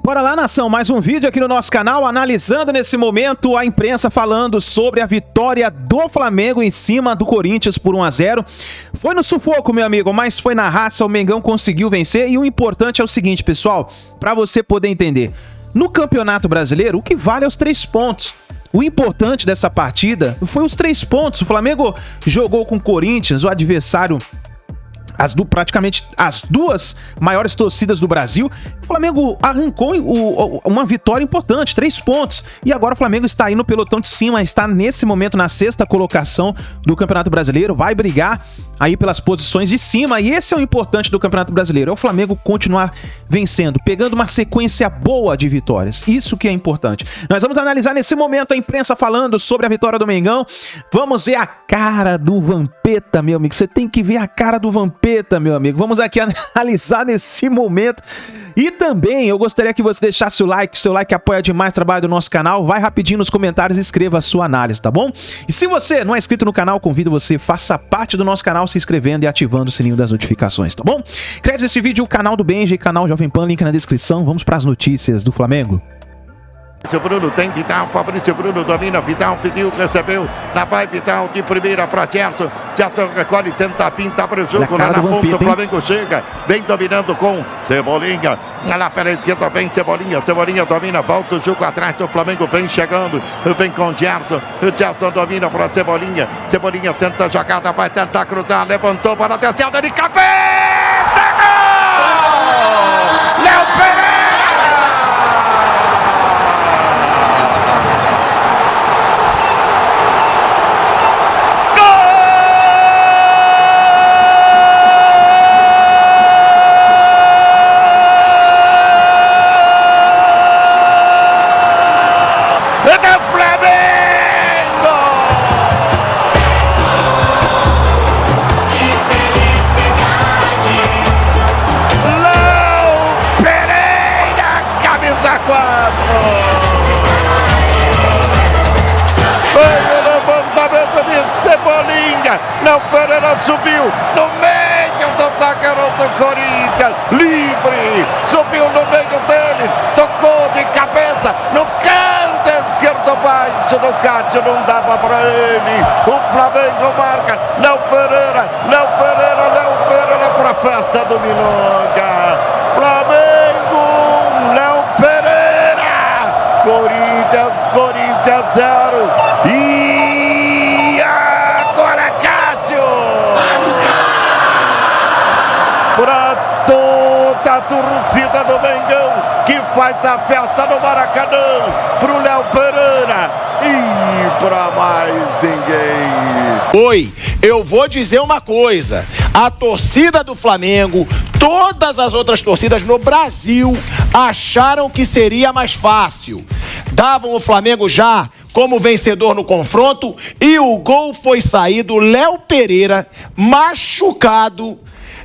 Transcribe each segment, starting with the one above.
Bora lá, nação, mais um vídeo aqui no nosso canal, analisando nesse momento a imprensa falando sobre a vitória do Flamengo em cima do Corinthians por 1-0. Foi no sufoco, meu amigo, mas foi na raça, o Mengão conseguiu vencer. E o importante é o seguinte, pessoal, para você poder entender. No Campeonato Brasileiro, o que vale é os 3 pontos. O importante dessa partida foi os 3 pontos. O Flamengo jogou com o Corinthians, o adversário... praticamente as 2 maiores torcidas do Brasil. O Flamengo arrancou uma vitória importante, 3 pontos. E agora o Flamengo está aí no pelotão de cima, está nesse momento na 6ª colocação do Campeonato Brasileiro, vai brigar aí pelas posições de cima. E esse é o importante do Campeonato Brasileiro, é o Flamengo continuar vencendo, pegando uma sequência boa de vitórias. Isso que é importante. Nós vamos analisar nesse momento a imprensa falando sobre a vitória do Mengão. Vamos ver a cara do Vampeta, meu amigo. Você tem que ver a cara do Vampeta, meu amigo. Vamos aqui analisar nesse momento. E também eu gostaria que você deixasse o like, seu like apoia demais o trabalho do nosso canal. Vai rapidinho nos comentários e escreva a sua análise, tá bom? E se você não é inscrito no canal, convido você, faça parte do nosso canal se inscrevendo e ativando o sininho das notificações, tá bom? Crédito desse vídeo, o canal do Benji, canal Jovem Pan, link na descrição. Vamos para as notícias do Flamengo. O Bruno tem Vital, Fabrício Bruno domina, Vital pediu, recebeu, lá vai Vital de primeira para Gerson, Gerson recolhe, tenta a finta para o jogo, lá na ponta o Flamengo chega, vem dominando com Cebolinha, lá pela esquerda vem Cebolinha, Cebolinha domina, volta o jogo atrás, o Flamengo vem chegando, vem com Gerson, o Gerson domina para Cebolinha, Cebolinha tenta a jogada, vai tentar cruzar, levantou para a terceira de cabeça, gol! Léo Pereira! Léo Pereira subiu no meio do zagueiro do Corinthians, livre, subiu no meio dele, tocou de cabeça no canto esquerdo baixo, no caixa não dava para ele, o Flamengo marca, Léo Pereira para a festa do Milonga, Flamengo, Léo Pereira, Corinthians 0, e agora Cássio, para toda a torcida do Mengão, que faz a festa no Maracanã, para o Léo Pereira e para mais ninguém. Oi, eu vou dizer uma coisa, a torcida do Flamengo, todas as outras torcidas no Brasil acharam que seria mais fácil, davam o Flamengo já como vencedor no confronto e o gol foi sair do Léo Pereira machucado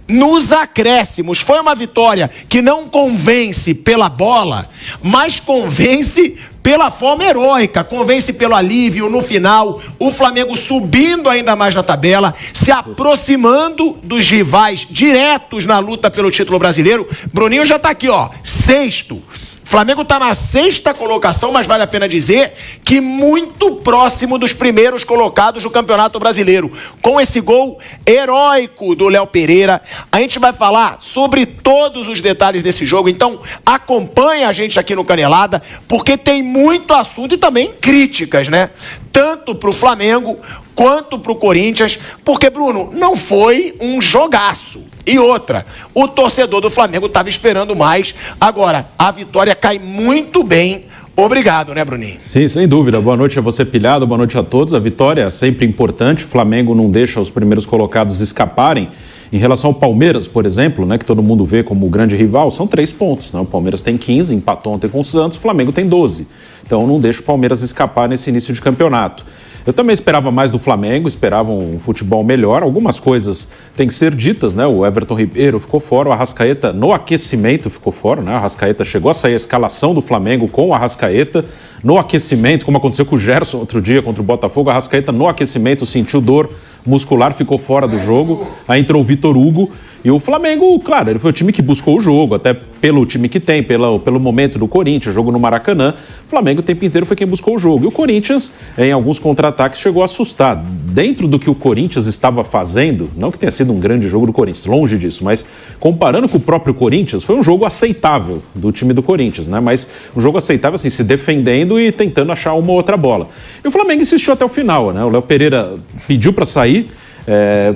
nos acréscimos. Foi uma vitória que não convence pela bola, mas convence pela forma heróica, convence pelo alívio no final, o Flamengo subindo ainda mais na tabela, se aproximando dos rivais diretos na luta pelo título brasileiro. Bruninho já tá aqui, ó, 6º. Flamengo está na 6ª colocação, mas vale a pena dizer que muito próximo dos primeiros colocados do Campeonato Brasileiro. Com esse gol heróico do Léo Pereira, a gente vai falar sobre todos os detalhes desse jogo. Então acompanha a gente aqui no Canelada, porque tem muito assunto e também críticas, né? Tanto para o Flamengo quanto para o Corinthians, porque, Bruno, não foi um jogaço. E outra, o torcedor do Flamengo estava esperando mais. Agora, a vitória cai muito bem. Obrigado, né, Bruninho? Sim, sem dúvida. Boa noite a você, Pilhado. Boa noite a todos. A vitória é sempre importante. O Flamengo não deixa os primeiros colocados escaparem. Em relação ao Palmeiras, por exemplo, né, que todo mundo vê como o grande rival, são 3 pontos. Né? O Palmeiras tem 15, empatou ontem com o Santos, o Flamengo tem 12. Então não deixa o Palmeiras escapar nesse início de campeonato. Eu também esperava mais do Flamengo, esperava um futebol melhor. Algumas coisas têm que ser ditas, né? O Everton Ribeiro ficou fora, o Arrascaeta no aquecimento ficou fora, né? O Arrascaeta chegou a sair a escalação do Flamengo com o Arrascaeta no aquecimento, como aconteceu com o Gerson outro dia contra o Botafogo. O Arrascaeta no aquecimento sentiu dor muscular, ficou fora do jogo. Aí entrou o Vitor Hugo. E o Flamengo, claro, ele foi o time que buscou o jogo, até pelo time que tem, pelo momento do Corinthians, jogo no Maracanã. O Flamengo o tempo inteiro foi quem buscou o jogo. E o Corinthians, em alguns contra-ataques, chegou a assustar. Dentro do que o Corinthians estava fazendo, não que tenha sido um grande jogo do Corinthians, longe disso, mas comparando com o próprio Corinthians, foi um jogo aceitável do time do Corinthians, né? Mas um jogo aceitável, assim, se defendendo e tentando achar uma ou outra bola. E o Flamengo insistiu até o final, né? O Léo Pereira pediu para sair,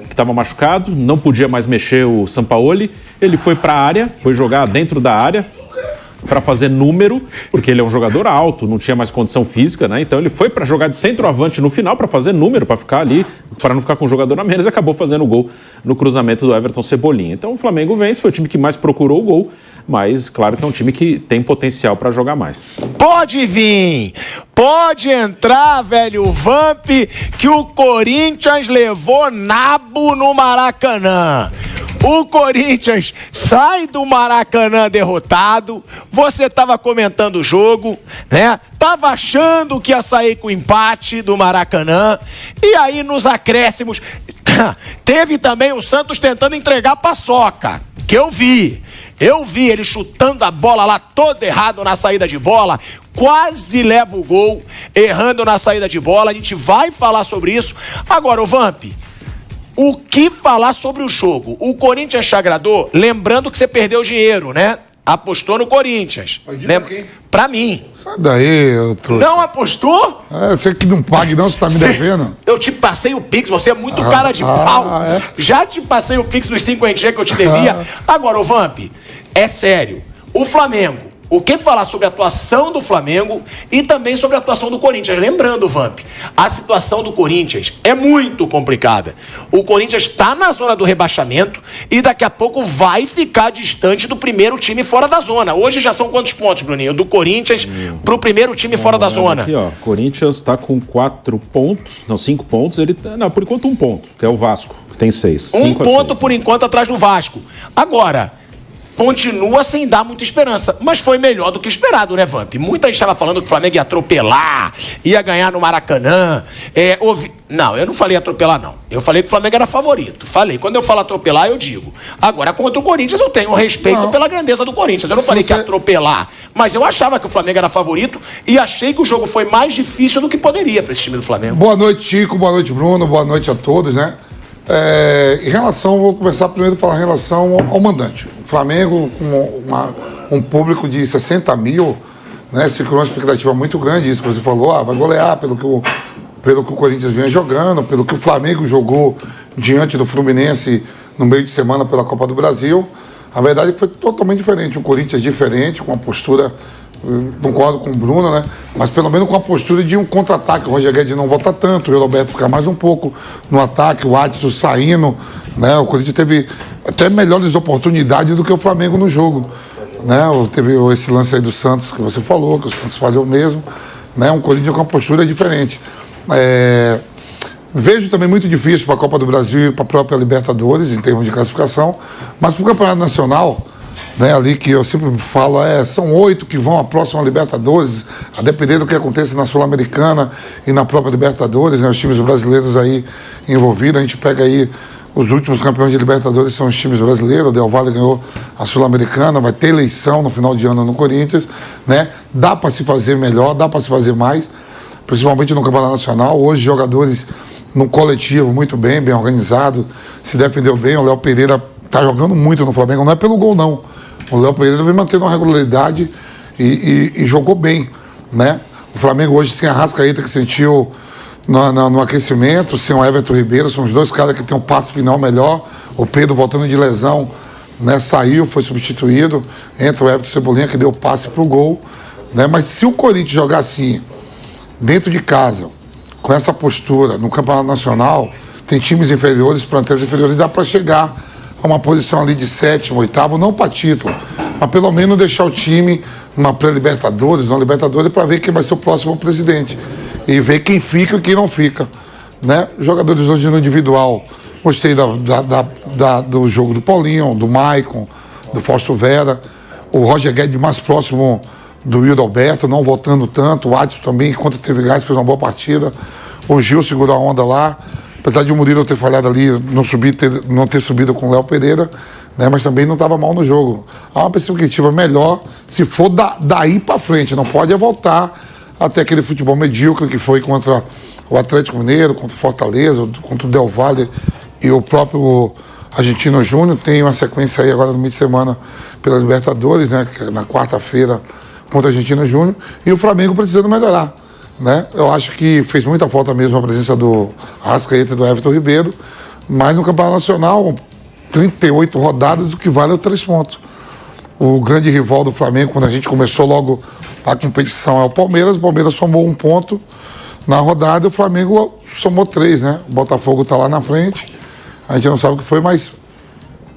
que estava machucado, não podia mais mexer o Sampaoli, ele foi para a área, foi jogar dentro da área para fazer número, porque ele é um jogador alto, não tinha mais condição física, né? Então ele foi para jogar de centroavante no final para fazer número, para ficar ali, para não ficar com um jogador a menos, e acabou fazendo o gol no cruzamento do Everton Cebolinha. Então o Flamengo vence, foi o time que mais procurou o gol, mas claro que é um time que tem potencial para jogar mais. Pode vir, pode entrar, velho Vamp, que o Corinthians levou nabo no Maracanã. O Corinthians sai do Maracanã derrotado. Você estava comentando o jogo, né? Tava achando que ia sair com empate do Maracanã. E aí nos acréscimos teve também o Santos tentando entregar a paçoca, que eu vi ele chutando a bola lá todo errado na saída de bola, quase leva o gol, errando na saída de bola. A gente vai falar sobre isso. Agora, o Vamp, o que falar sobre o jogo? O Corinthians te agradou? Lembrando que você perdeu dinheiro, né? Apostou no Corinthians. Pra mim. Sai daí, eu trouxe. Não apostou? Você que não pague não, você tá me devendo. Eu te passei o Pix, você é muito cara de pau. É? Já te passei o Pix dos 5 NG que eu te devia. Agora, ô Vamp, é sério. O Flamengo, o que falar sobre a atuação do Flamengo e também sobre a atuação do Corinthians? Lembrando, Vamp, a situação do Corinthians é muito complicada. O Corinthians está na zona do rebaixamento e daqui a pouco vai ficar distante do primeiro time fora da zona. Hoje já são quantos pontos, Bruninho? Do Corinthians pro primeiro time fora da zona. Aqui, ó, Corinthians está com 4 pontos, não, 5 pontos. Por enquanto 1 ponto, que é o Vasco, que tem 6. 1 ponto por enquanto atrás do Vasco. Agora, continua sem dar muita esperança, mas foi melhor do que esperado, né, Vamp? Muita gente estava falando que o Flamengo ia atropelar, ia ganhar no Maracanã. Não, eu não falei atropelar, não. Eu falei que o Flamengo era favorito. Falei, quando eu falo atropelar, eu digo. Agora, contra o Corinthians, eu tenho respeito pela grandeza do Corinthians. Eu não falei que ia atropelar, mas eu achava que o Flamengo era favorito e achei que o jogo foi mais difícil do que poderia para esse time do Flamengo. Boa noite, Chico. Boa noite, Bruno. Boa noite a todos, né? Vou começar primeiro a falar em relação ao mandante. O Flamengo, com um público de 60 mil, né, se criou uma expectativa muito grande, isso que você falou, vai golear pelo que o Corinthians vinha jogando, pelo que o Flamengo jogou diante do Fluminense no meio de semana pela Copa do Brasil. A verdade é que foi totalmente diferente, um Corinthians diferente, com uma postura, concordo com o Bruno, né? Mas pelo menos com a postura de um contra-ataque. O Roger Guedes não volta tanto, o Roberto ficar mais um pouco no ataque, o Adson saindo, né? O Corinthians teve até melhores oportunidades do que o Flamengo no jogo, né? Teve esse lance aí do Santos que você falou, que o Santos falhou mesmo, né? Um Corinthians com uma postura diferente. Vejo também muito difícil para a Copa do Brasil e para a própria Libertadores, em termos de classificação, mas para o Campeonato Nacional, né, ali que eu sempre falo, são 8 que vão à próxima Libertadores, a depender do que aconteça na Sul-Americana e na própria Libertadores, né, os times brasileiros aí envolvidos. A gente pega aí os últimos campeões de Libertadores, são os times brasileiros. O Del Valle ganhou a Sul-Americana, vai ter eleição no final de ano no Corinthians, né? Dá para se fazer melhor, dá para se fazer mais, principalmente no Campeonato Nacional. Hoje, jogadores no coletivo muito bem organizado, se defendeu bem. O Léo Pereira está jogando muito no Flamengo, não é pelo gol, não. O Léo Pereira vem mantendo uma regularidade e jogou bem, né? O Flamengo hoje sem a Arrascaeta, que sentiu no aquecimento, sem o Everton Ribeiro, são os dois caras que tem um passe final melhor. O Pedro voltando de lesão, né? Saiu, foi substituído. Entra o Everton Cebolinha, que deu o passe pro gol, né? Mas se o Corinthians jogar assim, dentro de casa, com essa postura, no Campeonato Nacional, tem times inferiores, plantéis inferiores, dá para chegar a uma posição ali de 7º, 8º, não para título, mas pelo menos deixar o time numa pré-Libertadores, na Libertadores, para ver quem vai ser o próximo presidente e ver quem fica e quem não fica, né? Jogadores hoje no individual, gostei do jogo do Paulinho, do Maicon, do Fausto Vera, o Roger Guedes mais próximo do Wildo Alberto, não voltando tanto, o Adson também, enquanto teve gás, fez uma boa partida, o Gil segurou a onda lá. apesar de o Murilo ter falhado ali, não ter subido com o Léo Pereira, né, mas também não estava mal no jogo. Há uma perspectiva melhor se for daí para frente, não pode voltar até aquele futebol medíocre que foi contra o Atlético Mineiro, contra o Fortaleza, contra o Del Valle e o próprio Argentino Júnior. Tem uma sequência aí agora no meio de semana pela Libertadores, né, na quarta-feira contra o Argentino Júnior, e o Flamengo precisando melhorar, né? Eu acho que fez muita falta mesmo a presença do Arrascaeta e do Everton Ribeiro, mas no Campeonato Nacional, 38 rodadas, o que vale é 3 pontos. O grande rival do Flamengo, quando a gente começou logo a competição, é o Palmeiras somou 1 ponto na rodada, e o Flamengo somou 3, né? O Botafogo está lá na frente, a gente não sabe o que foi, mas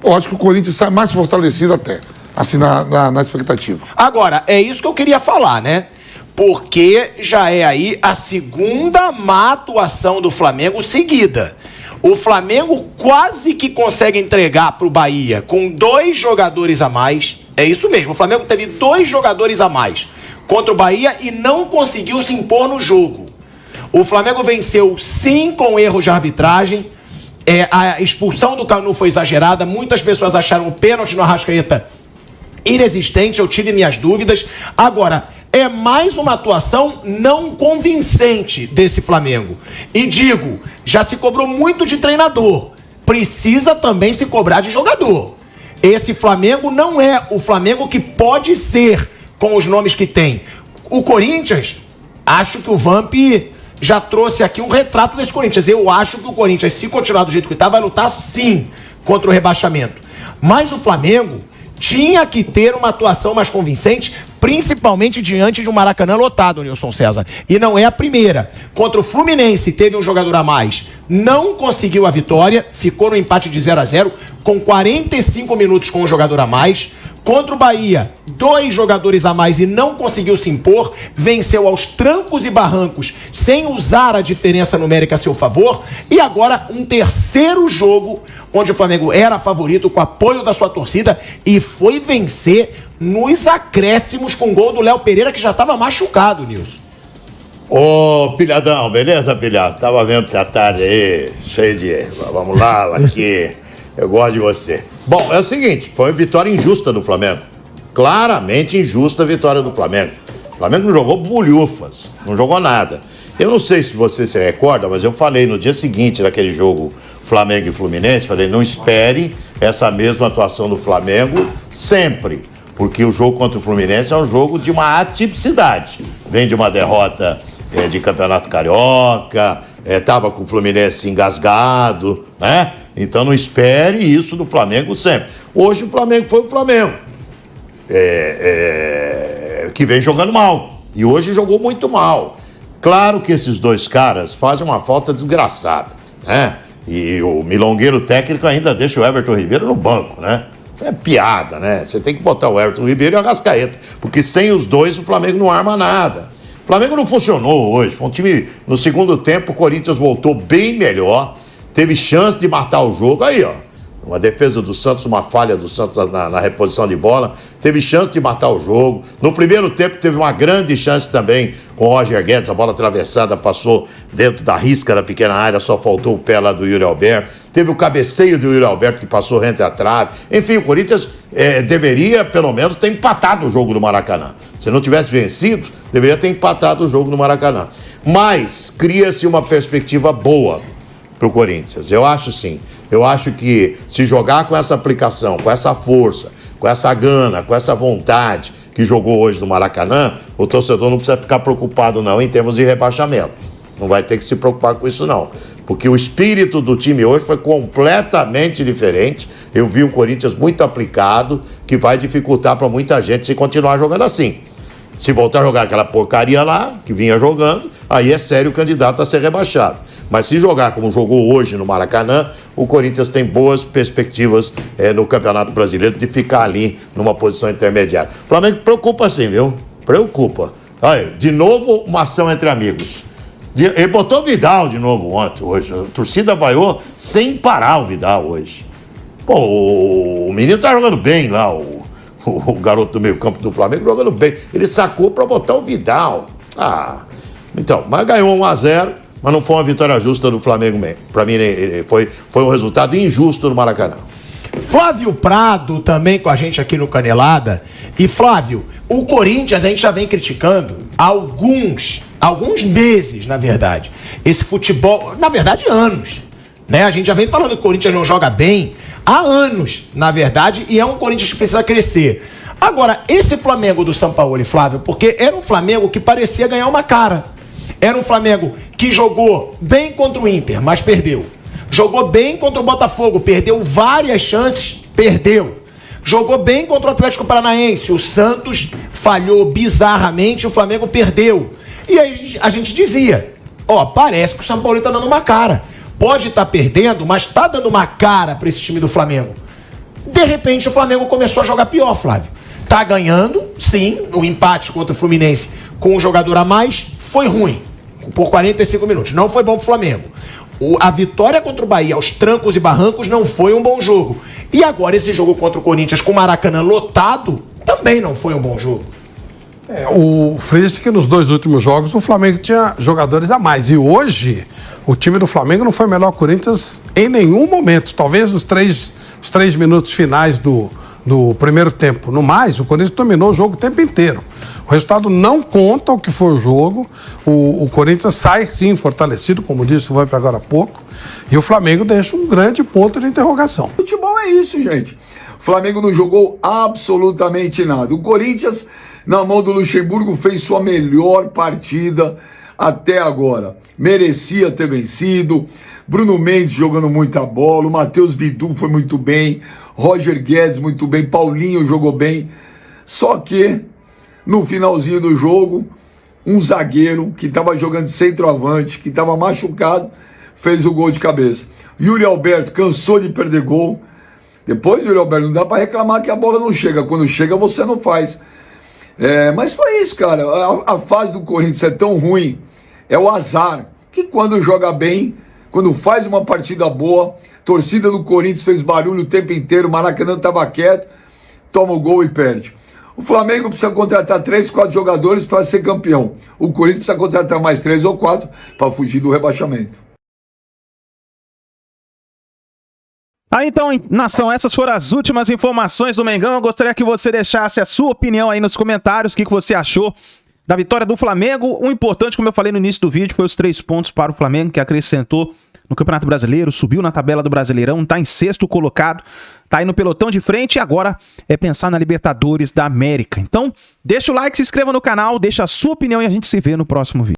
eu acho que o Corinthians sai mais fortalecido até, assim, na expectativa. Agora, é isso que eu queria falar, né? Porque já é aí a segunda má atuação do Flamengo seguida. O Flamengo quase que consegue entregar para o Bahia com 2 jogadores a mais. É isso mesmo, o Flamengo teve 2 jogadores a mais contra o Bahia e não conseguiu se impor no jogo. O Flamengo venceu sim com erros de arbitragem. A expulsão do Canu foi exagerada. Muitas pessoas acharam o pênalti no Arrascaeta inexistente. Eu tive minhas dúvidas. Agora, é mais uma atuação não convincente desse Flamengo. E digo, já se cobrou muito de treinador. Precisa também se cobrar de jogador. Esse Flamengo não é o Flamengo que pode ser com os nomes que tem. O Corinthians, acho que o Vamp já trouxe aqui um retrato desse Corinthians. Eu acho que o Corinthians, se continuar do jeito que está, vai lutar sim contra o rebaixamento. Mas o Flamengo tinha que ter uma atuação mais convincente, principalmente diante de um Maracanã lotado, Nilson César. E não é a primeira. Contra o Fluminense teve um jogador a mais, não conseguiu a vitória, ficou no empate de 0-0, com 45 minutos com um jogador a mais. Contra o Bahia, 2 jogadores a mais e não conseguiu se impor, venceu aos trancos e barrancos, sem usar a diferença numérica a seu favor. E agora um terceiro jogo, onde o Flamengo era favorito com apoio da sua torcida e foi vencer nos acréscimos com o gol do Léo Pereira, que já estava machucado, Nilson. Ô, pilhadão, beleza, pilhado? Tava vendo você à tarde aí, cheio de... Vamos lá, aqui, eu gosto de você. Bom, é o seguinte, foi uma vitória injusta do Flamengo. Claramente injusta a vitória do Flamengo. O Flamengo não jogou bolhufas, não jogou nada. Eu não sei se você se recorda, mas eu falei no dia seguinte daquele jogo Flamengo e Fluminense, falei, não espere essa mesma atuação do Flamengo sempre, porque o jogo contra o Fluminense é um jogo de uma atipicidade. Vem de uma derrota de Campeonato Carioca, estava com o Fluminense engasgado, né? Então não espere isso do Flamengo sempre. Hoje o Flamengo foi o Flamengo, que vem jogando mal, e hoje jogou muito mal. Claro que esses 2 caras fazem uma falta desgraçada, né? E o milongueiro técnico ainda deixa o Everton Ribeiro no banco, né? Isso é piada, né? Você tem que botar o Everton Ribeiro e o Arrascaeta, porque sem os 2 o Flamengo não arma nada. O Flamengo não funcionou hoje. Foi um time, no segundo tempo, o Corinthians voltou bem melhor, teve chance de matar o jogo. Aí, ó, uma defesa do Santos, uma falha do Santos na reposição de bola, teve chance de matar o jogo. No primeiro tempo teve uma grande chance também com o Roger Guedes, a bola atravessada passou dentro da risca da pequena área, só faltou o pé lá do Yuri Alberto. Teve o cabeceio do Yuri Alberto que passou rente à trave. Enfim, o Corinthians deveria pelo menos ter empatado o jogo no Maracanã. Se não tivesse vencido, deveria ter empatado o jogo no Maracanã. Mas cria-se uma perspectiva boa para o Corinthians. Eu acho sim. Eu acho que se jogar com essa aplicação, com essa força, com essa gana, com essa vontade que jogou hoje no Maracanã, o torcedor não precisa ficar preocupado não em termos de rebaixamento. Não vai ter que se preocupar com isso não. Porque o espírito do time hoje foi completamente diferente. Eu vi o Corinthians muito aplicado, que vai dificultar para muita gente se continuar jogando assim. Se voltar a jogar aquela porcaria lá, que vinha jogando, aí é sério o candidato a ser rebaixado. Mas se jogar como jogou hoje no Maracanã, o Corinthians tem boas perspectivas no Campeonato Brasileiro de ficar ali numa posição intermediária. O Flamengo preocupa sim, viu? Preocupa. Olha, de novo uma ação entre amigos. Ele botou o Vidal de novo hoje. A torcida vaiou sem parar o Vidal hoje. Pô, o menino tá jogando bem lá, o garoto do meio campo do Flamengo jogando bem. Ele sacou para botar o Vidal. Então, mas ganhou 1-0. mas não foi uma vitória justa do Flamengo mesmo. Para mim, foi um resultado injusto no Maracanã. Flávio Prado também com a gente aqui no Canelada. E Flávio, o Corinthians a gente já vem criticando há alguns meses, na verdade. Esse futebol, na verdade, anos. Né? A gente já vem falando que o Corinthians não joga bem há anos, na verdade, e é um Corinthians que precisa crescer. Agora, esse Flamengo do Sampaoli, Flávio, porque era um Flamengo que parecia ganhar uma cara. Era um Flamengo que jogou bem contra o Inter, mas perdeu. Jogou bem contra o Botafogo, perdeu várias chances, perdeu. Jogou bem contra o Atlético Paranaense, o Santos falhou bizarramente, o Flamengo perdeu. E aí a gente dizia, parece que o Sampaoli tá dando uma cara. Pode estar perdendo, mas tá dando uma cara para esse time do Flamengo. De repente o Flamengo começou a jogar pior, Flávio. Tá ganhando, sim, o empate contra o Fluminense com um jogador a mais foi ruim, por 45 minutos, não foi bom pro Flamengo. A vitória contra o Bahia aos trancos e barrancos não foi um bom jogo. E agora esse jogo contra o Corinthians com o Maracanã lotado também não foi um bom jogo. O Fris que nos 2 últimos jogos o Flamengo tinha jogadores a mais. E hoje o time do Flamengo não foi melhor que o Corinthians em nenhum momento. Talvez os três minutos finais do primeiro tempo. No mais, o Corinthians dominou o jogo o tempo inteiro. O resultado não conta o que foi o jogo. O Corinthians sai, sim, fortalecido, como disse o Vamp agora há pouco. E o Flamengo deixa um grande ponto de interrogação. Futebol é isso, gente. O Flamengo não jogou absolutamente nada. O Corinthians, na mão do Luxemburgo, fez sua melhor partida até agora. Merecia ter vencido. Bruno Mendes jogando muita bola. O Matheus Bidu foi muito bem. Roger Guedes muito bem. Paulinho jogou bem. Só que no finalzinho do jogo, um zagueiro que estava jogando de centroavante, que estava machucado, fez o gol de cabeça. Yuri Alberto cansou de perder gol. Depois, Yuri Alberto, não dá para reclamar que a bola não chega. Quando chega, você não faz. Mas foi isso, cara. A fase do Corinthians é tão ruim. É o azar. Que quando joga bem, quando faz uma partida boa, torcida do Corinthians fez barulho o tempo inteiro, o Maracanã estava quieto, toma o gol e perde. O Flamengo precisa contratar 3, 4 jogadores para ser campeão. O Corinthians precisa contratar mais 3 ou 4 para fugir do rebaixamento. Então, nação, essas foram as últimas informações do Mengão. Eu gostaria que você deixasse a sua opinião aí nos comentários. O que você achou da vitória do Flamengo? O importante, como eu falei no início do vídeo, foi os 3 pontos para o Flamengo, que acrescentou no Campeonato Brasileiro, subiu na tabela do Brasileirão, está em 6º colocado, está aí no pelotão de frente e agora é pensar na Libertadores da América. Então, deixa o like, se inscreva no canal, deixa a sua opinião e a gente se vê no próximo vídeo.